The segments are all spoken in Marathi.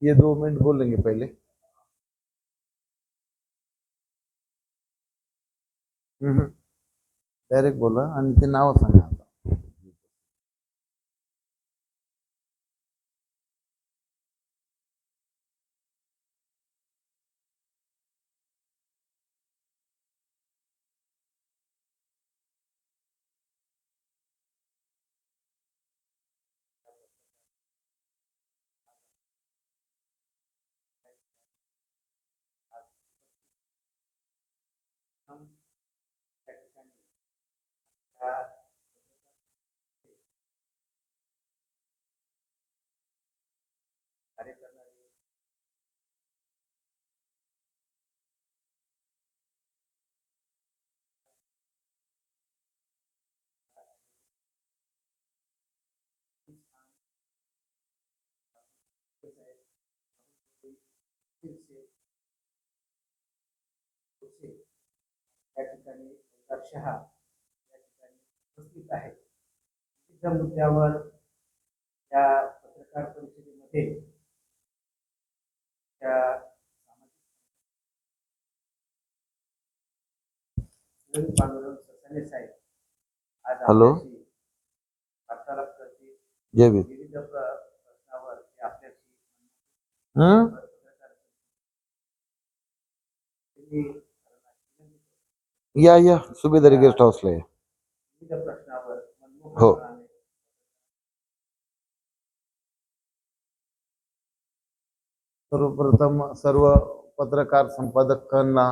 ये 2 मिनट बोलेंगे पहले। डायरेक्ट बोला आणि ते नाव सांगा आता। या ठिकाणी शहा या ठिकाणी उपस्थित आहे। विविध मुद्द्यावर या पत्रकार परिषदेमध्ये हॅलो वार्तालाप करतील। जय भीम। विविध प्रश्नावर आपल्याशी या सुभेदारी गेस्ट हाऊसला या। विविध प्रश्नावर हो। सर्वप्रथम सर्व पत्रकार संपादकांना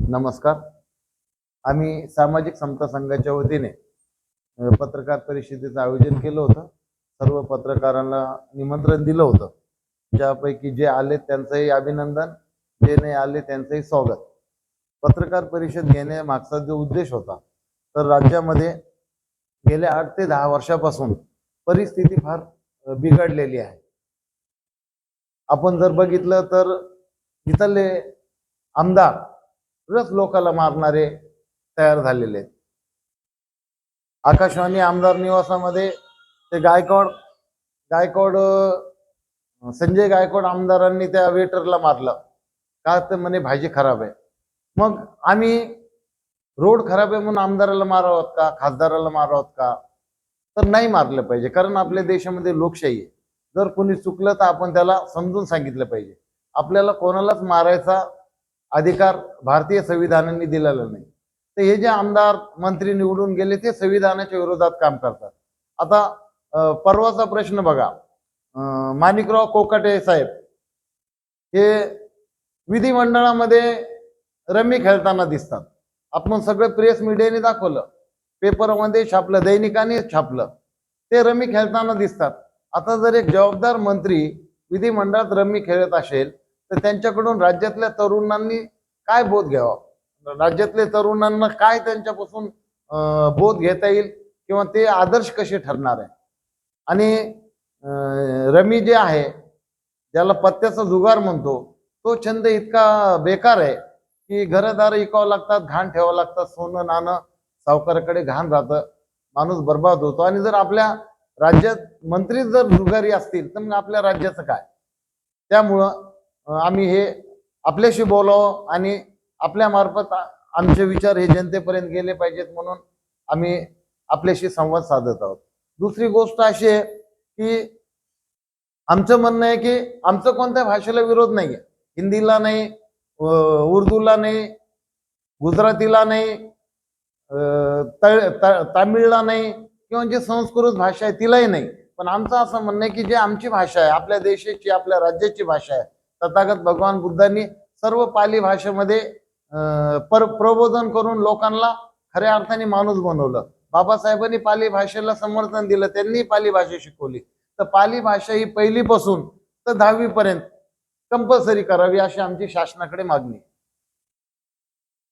नमस्कार। आम्ही सामाजिक समता संघाच्या वतीने पत्रकार परिषदेचं आयोजन केलं होतं। सर्व पत्रकारांना निमंत्रण दिलं होतं। ज्यापैकी जे आले त्यांचंही अभिनंदन, जे नाही आले त्यांचंही स्वागत। पत्रकार परिषद घेण्यामागचा जो उद्देश होता, तर राज्यामध्ये गेल्या 8 ते 10 वर्षापासून परिस्थिती फार बिघडलेली आहे। आपण जर बघितलं तर इथले आमदार रोज लोकांना मारणारे तयार झालेले आहेत। आकाशवाणी आमदार निवासामध्ये ते गायकवाड संजय गायकवाड आमदारांनी त्या वेटरला मारलं का, तर म्हणे भाजी खराब आहे। मग आम्ही रोड खराब आहे म्हणून आमदाराला मारावत का, खासदाराला मारावत का? तर नाही मारलं पाहिजे, कारण आपल्या देशामध्ये लोकशाही आहे। जर कोणी चुकलं तर आपण त्याला समजून सांगितलं पाहिजे। आपल्याला कोणालाच मारायचा अधिकार भारतीय संविधानाने दिलेला नाही। तर हे जे आमदार मंत्री निवडून गेले ते संविधानाच्या विरोधात काम करतात। आता परवाचा प्रश्न बघा, माणिकराव कोकाटे साहेब हे विधिमंडळामध्ये रमी खेळताना दिसतात। आपण सगळं प्रेस मीडियाने दाखवलं, पेपरमध्ये छापलं, दैनिकाने छापलं, ते रमी खेळताना दिसतात। आता जर एक जबाबदार मंत्री विधिमंडळात रमी खेळत असेल तर त्यांच्याकडून राज्यातल्या तरुणांनी काय बोध घ्यावा, राज्यातल्या तरुणांना काय त्यांच्यापासून बोध घेता येईल किंवा ते आदर्श कसे ठरणार आहे। आणि रमी जे आहे, ज्याला पत्त्याचा जुगार म्हणतो, तो छंद इतका बेकार आहे की घरदार इकावं लागतात, घाण ठेवावं लागतात, सोनं नाणं सावकाराकडे घाण राहतं, माणूस बर्बाद होतो। आणि जर आपल्या राज्यात मंत्री जर जुगारी असतील तर मग आपल्या राज्याचं काय? त्यामुळं आम्ही हे आपल्याशी बोलावं आणि आपल्या मार्फत आमचे विचार हे जनतेपर्यंत गेले पाहिजेत म्हणून आम्ही आपल्याशी संवाद साधत आहोत। दुसरी गोष्ट अशी आहे की आमचं म्हणणं आहे की आमचं कोणत्या भाषेला विरोध नाहीये, हिंदीला नाही, उर्दूला नाही, गुजरातीला नाही, तामिळला नाही, किंवा जी संस्कृत भाषा आहे तिलाही नाही। पण आमचं असं म्हणणं आहे की जे आमची भाषा आहे, आपल्या देशाची, आपल्या राज्याची भाषा आहे, तथागत भगवान बुद्धांनी सर्व पाली भाषेमध्ये प्रबोधन करून लोकांना खऱ्या अर्थाने माणूस बनवलं। बाबासाहेबांनी पाली भाषेला समर्थन दिलं, त्यांनी पाली भाषा शिकवली। तर पाली भाषा ही पहिलीपासून तर 10वी पर्यंत कंपल्सरी करावी अशी आमची शासनाकडे मागणी।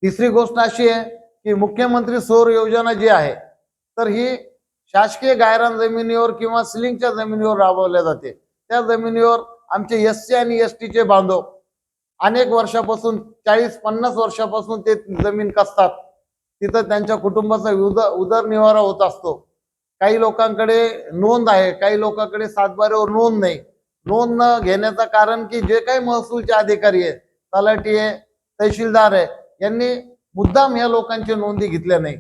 तिसरी गोष्ट अशी आहे की मुख्यमंत्री सौर योजना जी आहे, तर ही शासकीय गायरान जमिनीवर किंवा सिलिंगच्या जमिनीवर राबवल्या जाते। त्या जमिनीवर आमचे एससी आणि एसटीचे बांधव अनेक वर्षापासून 40-50 वर्षापासून ते जमीन कसतात। तिथं त्यांच्या कुटुंबाचा उदरनिर्वाह होत असतो। काही लोकांकडे नोंद आहे, काही लोकांकडे सातबाऱ्यावर नोंद नाही। नोंद न घेण्याचं कारण की जे काही महसूलचे अधिकारी आहे, तलाठी आहे, तहसीलदार आहे, यांनी मुद्दाम या लोकांची नोंदी घेतल्या नाही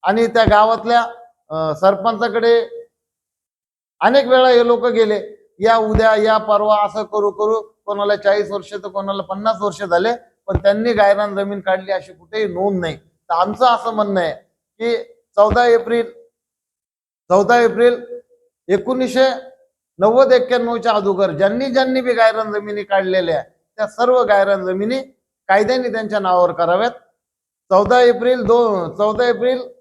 आणि त्या गावातल्या सरपंचाकडे अनेक वेळा हे लोक गेले, या उद्या या परवा असं करू करू, कोणाला 40 वर्ष तर कोणाला 50 वर्ष झाले, पण त्यांनी गायरान जमीन काढली अशी कुठेही नोंद नाही. तर आमचं असं म्हणणं आहे की 14 एप्रिल 1990-91च्या अगोदर ज्यांनी ज्यांनी बी गायरान जमिनी काढलेल्या त्या सर्व गायरान जमिनी कायद्याने त्यांच्या नावावर कराव्यात. 14 एप्रिल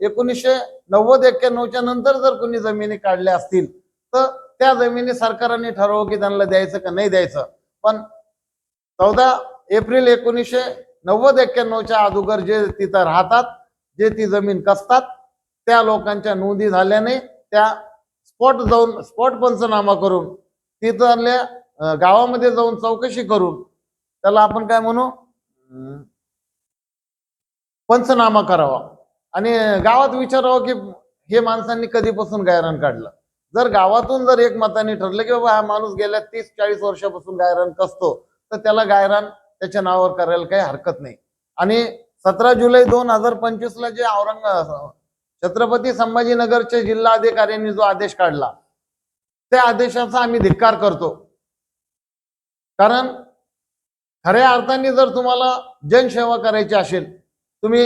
1990-91च्या नंतर जर कोणी जमिनी काढल्या असतील तर त्या जमिनी सरकारने ठरवू की त्यांना द्यायचं का नाही द्यायचं. पण 14 एप्रिल 1990-91च्या अगोदर जे तिथं राहतात, जे ती जमीन कसतात, त्या लोकांच्या नोंदी झाल्याने त्या स्पॉट पंचनामा करून तिथल्या गावामध्ये जाऊन चौकशी करून त्याला आपण काय म्हणू, पंचनामा करावा आणि गावात विचारावं की हे माणसांनी कधीपासून गायरान काढलं. जर गावातून जर एक मताने ठरलं की बाबा हा माणूस गेल्या 30-40 वर्षापासून गायरान कसतो, तर त्याला गायरान त्याच्या नावावर करायला काही हरकत नाही. आणि 17 जुलै 2025ला जे छत्रपती संभाजीनगरचे जिल्हा अधिकाऱ्यांनी जो आदेश काढला त्या आदेशाचा आम्ही धिक्कार करतो. कारण खऱ्या अर्थाने जर तुम्हाला जनसेवा करायची असेल, तुम्ही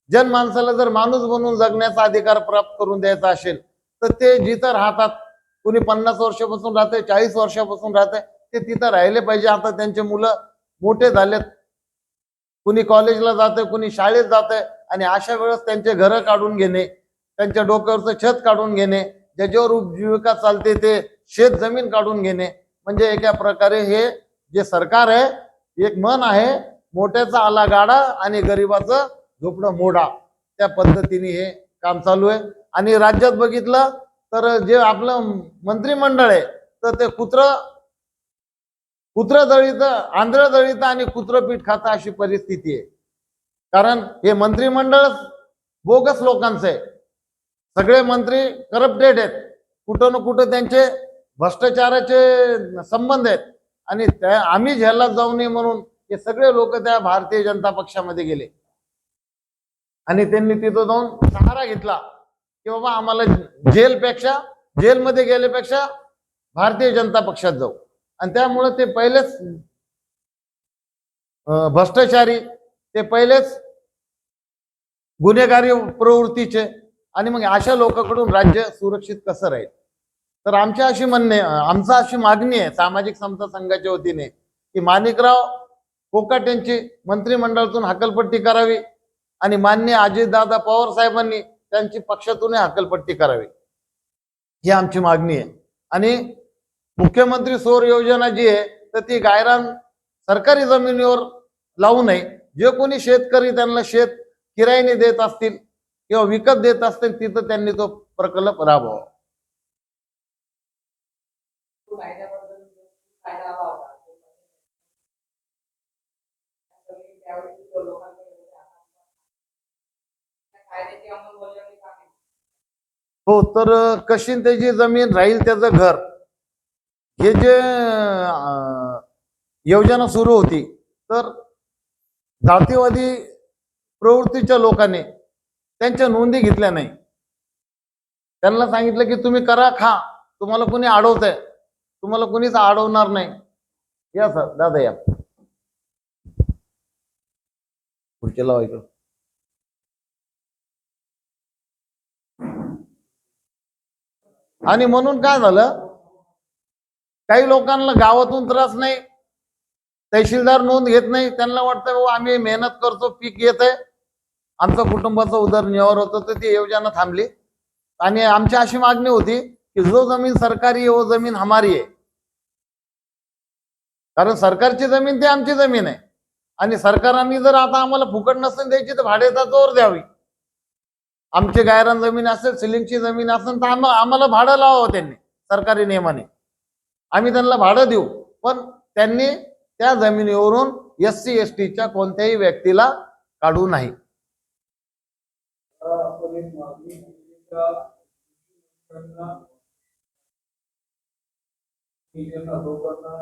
जनमानसाला जर माणूस बनून जगण्याचा अधिकार प्राप्त करून द्यायचा असेल, तर ते जिथं राहतात, कुणी 50 वर्षापासून राहते, 40 वर्षापासून राहते, ते तिथं राहिले पाहिजे. आता त्यांचे मुलं मोठे झालेत, कुणी कॉलेजला जाते, कुणी शाळेत जाते आणि अशा वेळेस त्यांचे घरं काढून घेणे, त्यांच्या डोक्यावरचं छत काढून घेणे, ज्याच्यावर उपजीविका चालते ते शेत जमीन काढून घेणे, म्हणजे एका प्रकारे हे जे सरकार आहे, एक मन आहे, मोठ्याचा आला गाडा आणि गरिबाचं झोपडं मोडा, त्या पद्धतीने हे काम चालू आहे. आणि राज्यात बघितलं तर जे आपलं मंत्रिमंडळ आहे तर ते कुत्र दळीत, आंधळ दळीत आणि कुत्रपीठ खाता अशी परिस्थिती आहे. कारण हे मंत्रिमंडळ बोगस लोकांचं आहे, सगळे मंत्री करप्टेड आहेत, कुठं ना कुठं त्यांचे भ्रष्टाचाराचे संबंध आहेत आणि आम्ही झेलला जाऊ नये म्हणून हे सगळे लोक त्या भारतीय जनता पक्षामध्ये गेले आणि त्यांनी तिथं जाऊन सहारा घेतला की बाबा आम्हाला जेलमध्ये गेल्यापेक्षा भारतीय जनता पक्षात जाऊ. आणि त्यामुळे ते पहिलेच भ्रष्टाचारी, ते पहिलेच गुन्हेगारी प्रवृत्तीचे, आणि मग अशा लोकांकडून राज्य सुरक्षित कसं राहील. तर आमची अशी मागणी आहे सामाजिक समता संघाच्या वतीने की माणिकराव कोकाट यांची मंत्रिमंडळातून हकालपट्टी करावी आणि माननीय अजितदादा पवार साहेबांनी त्यांची पक्षातूनही हकालपट्टी करावी, ही आमची मागणी आहे. आणि मुख्यमंत्री सौर योजना जी आहे तर ती गायरान सरकारी जमिनीवर लावू नये. जे कोणी शेतकरी त्यांना शेत किरायाने देत असतील किंवा विकत देत असतील तिथं त्यांनी तो प्रकल्प राबवावा. हो, तर कशी त्याची जमीन राहील त्याचं घर, हे जे योजना सुरू होती तर जातीवादी प्रवृत्तीच्या लोकांनी त्यांच्या नोंदी घेतल्या नाही. त्यांना सांगितलं की तुम्ही करा, खा, तुम्हाला कोणी अडवतंय, तुम्हाला कोणीच अडवणार नाही. या सर, दादा या खुर्चीला व्हायचं. आणि म्हणून काय झालं, काही लोकांना गावातून त्रास नाही, तहसीलदार नोंद घेत नाही, त्यांना वाटतं बाबा आम्ही मेहनत करतो, पीक येत आहे, आमचं कुटुंबाचा उदरनिर्वाह होतं, तर ती योजना थांबली. आणि आमची अशी मागणी होती की जो जमीन सरकारी आहे वो जमीन हमारी आहे, कारण सरकारची जमीन ती आमची जमीन आहे आणि सरकारने जर आता आम्हाला फुकट नसेल द्यायची तर भाड्याचा जोर द्यावी. आमची गायरान जमीन असेल, सिलिंगची जमीन असेल तर आम्हाला भाडं लावावं त्यांनी सरकारी नियमाने, आम्ही त्यांना भाडं देऊ, पण त्यांनी त्या जमिनीवरून SC STच्या कोणत्याही व्यक्तीला काढू नाही. की त्यांना लोकांना